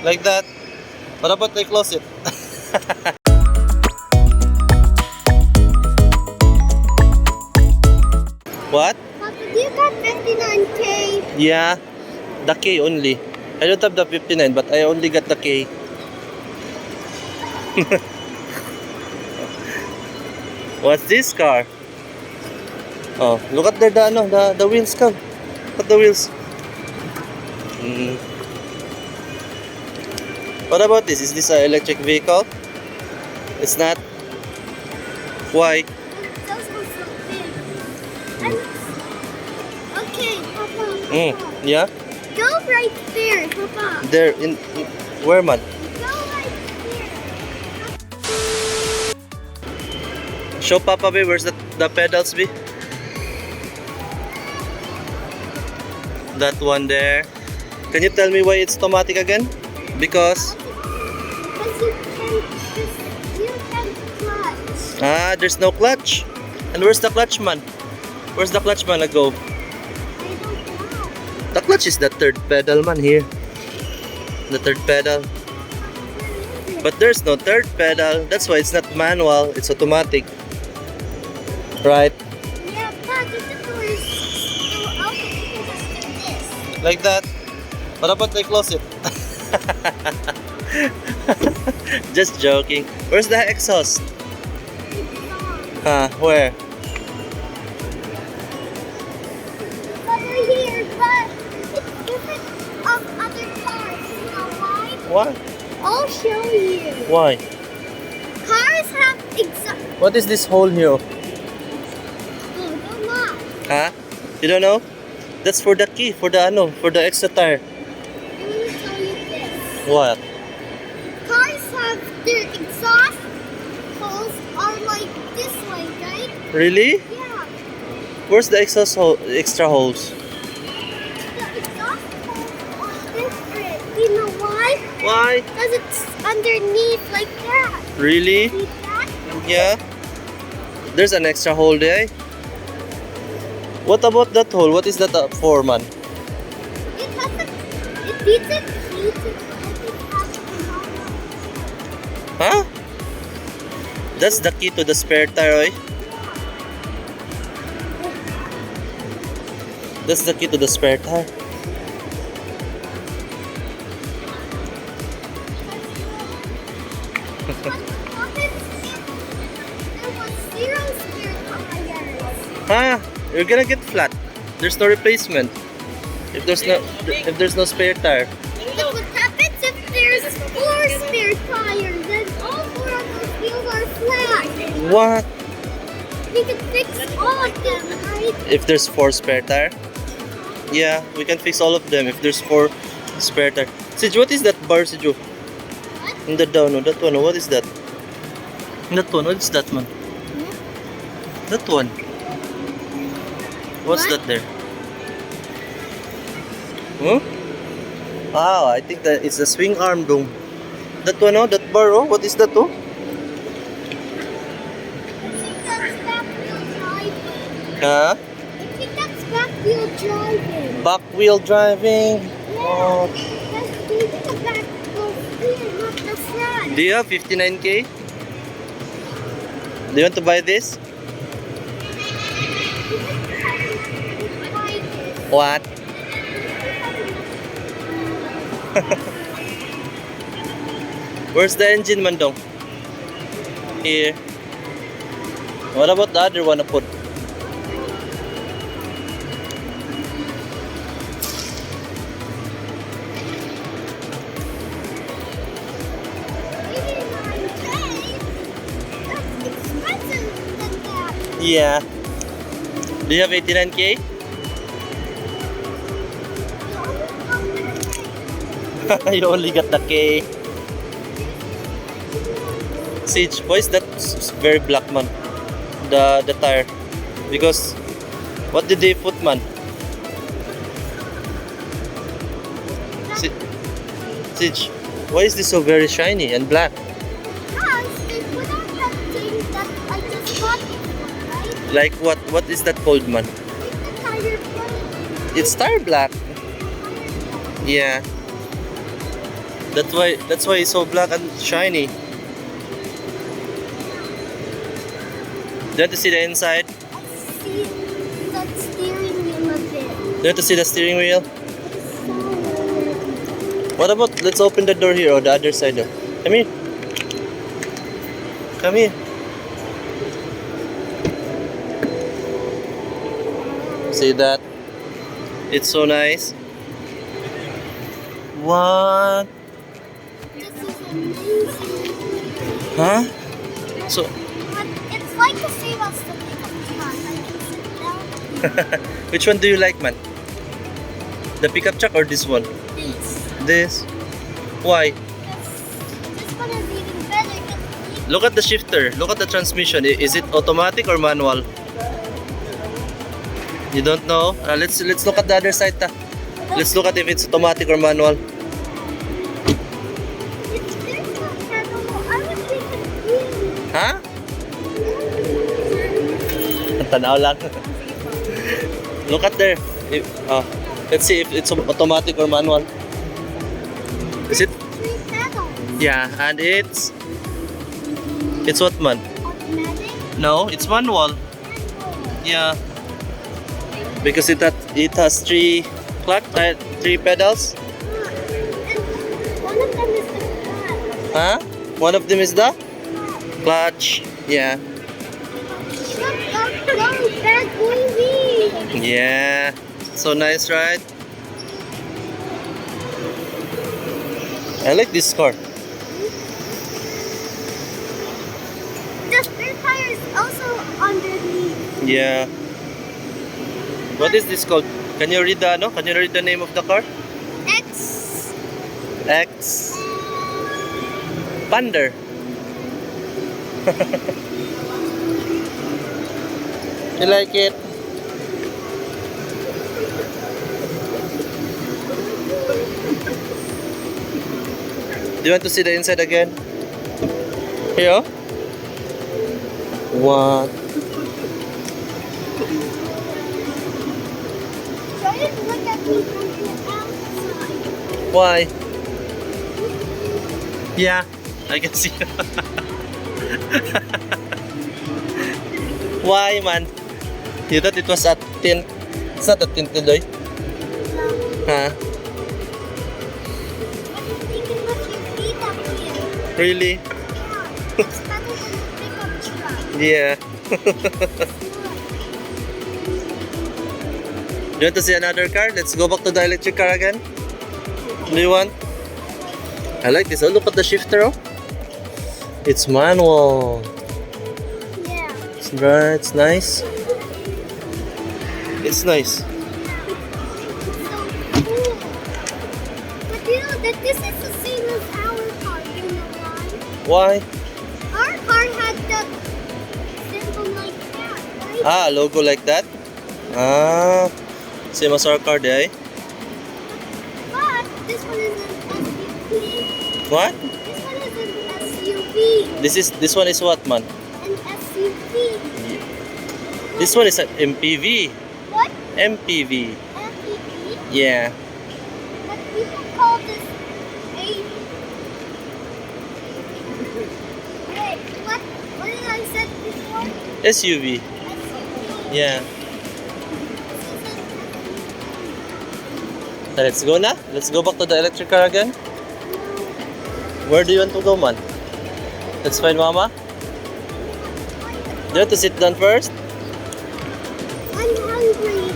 Like that. What about I close it? What? Papa, do you got 59K? Yeah, the K only. I don't have the 59, but I only got the K. What's this car? Oh, look at the wheels come. Look at the wheels. What about this? Is this an electric vehicle? It's not. Why? Those were so big. Okay, Papa. Yeah. Go right there, Papa. There in where man? Go right there. Show Papa be where's the pedals be? That one there. Can you tell me why it's automatic again? Because You can clutch. there's no clutch. And where's the clutch man? Where's the clutch man go? I don't know. The clutch is the third pedal man here. The third pedal. But there's no third pedal. That's why it's not manual, it's automatic. Right? Yeah, but if the door is still open, you can just do this. Like that. What about I close it? Just joking. Where's the exhaust? Where? Over here, but it's different of other cars. You know why? Why? I'll show you. Why? Cars have exhaust. What is this hole here? Oh, don't lie. Huh? You don't know? That's for the key, for the extra tire. I'm gonna tell you this. What? Cars have their exhaust holes are like this way, right? Really? Yeah. Where's the extra holes? The exhaust holes are different. You know why? Why? Because it's underneath like that. Really? See that? Yeah. There's an extra hole there. What about that hole? What is that for, man? It has a. It needs a key to open up the door. Huh? That's the key to the spare tire, eh? That's the key to the spare tire. What happens if there was zero spare tires? You're gonna get flat. There's no replacement. If there's no spare tire. But what happens if there's 4 spare tires and all 4 of those wheels are flat? What? We can fix all of them, right? If there's 4 spare tire? Yeah, we can fix all of them if there's 4 spare tire. Cicej, what is that bar, Cicej? What? In the down, that one, what is that? That one, what is that, man? That one. What's What? that there? Huh? Ah, I think that it's the swing arm dong. That one, oh, that bar, oh, what is that, oh? I think that's back wheel driving. Huh? I think that's back wheel driving. Back wheel driving. Yeah. Oh. That's the back goes here, not the front. Do you have 59K? Do you want to buy this? What? Where's the engine man dong? Here. What about the other one I put? Yeah. Do you have 89K? You only got the K. Cicej, why is that very black, man? The tire. Because what did they put, man? Cicej, why is this so very shiny and black? Because they put on that thing that I just bought before, right? Like what? What is that called, man? It's the tire black. It's tire black. Yeah. That's why it's so black and shiny. Do you want to see the inside? I see the steering wheel a bit. Do you want to see the steering wheel? It's so weird. What about, let's open the door here or the other side door. Come here. Come here. See that? It's so nice. What? This is amazing. Huh? So, But it's like the same as the pickup truck. I can sit down which one do you like, man? The pickup truck or this one? this. This. Why? This one is even better. Because Look at the shifter. Look at the transmission. Is it automatic or manual? You don't know? Let's look at the other side. Ta. Let's look at if it's automatic or manual. there's no pedal. I was thinking Ha? Tanaw lang. Look at there. Let's see if it's automatic or manual. Is it? 3 pedals. Yeah, and it's what, man? Automatic. No, it's manual. Yeah, because it has three pedals. And one of them is the clutch. Huh? One of them is the clutch. Yeah. Look up, go, bad boy. Yeah. So nice, right? I like this car. The spare tire is also underneath. Yeah. What is this called? Can you read the name of the car? Xpander. You like it? Do you want to see the inside again? Here. What? Try to look at me from the outside. Why? Yeah, I can see. Why, man? You thought it was a tint? It's not a tint, Niloy. Huh? I'm thinking of your feet up here. Really? Yeah, it's better than the pickup truck. Yeah. Do you want to see another car? Let's go back to the electric car again. Do you want? I like this. Oh, look at the shifter. Oh. It's manual. Yeah. It's right. It's nice. It's nice. So cool. But you know that this is the same as our car, you know why? Why? Our car had that symbol like that, right? Ah, logo like that. Ah, same as our car, eh? But this one is an SUV. What? This one is an SUV. This one is what, man? An SUV. This one is an MPV. What? MPV. MPV? Yeah. But people call this a... Wait, what did I say before? SUV. SUV. Yeah. This is an Let's go na. Let's go back to the electric car again. Where do you want to go, man? Let's find Mama. Do you want to sit down first? I'm hungry.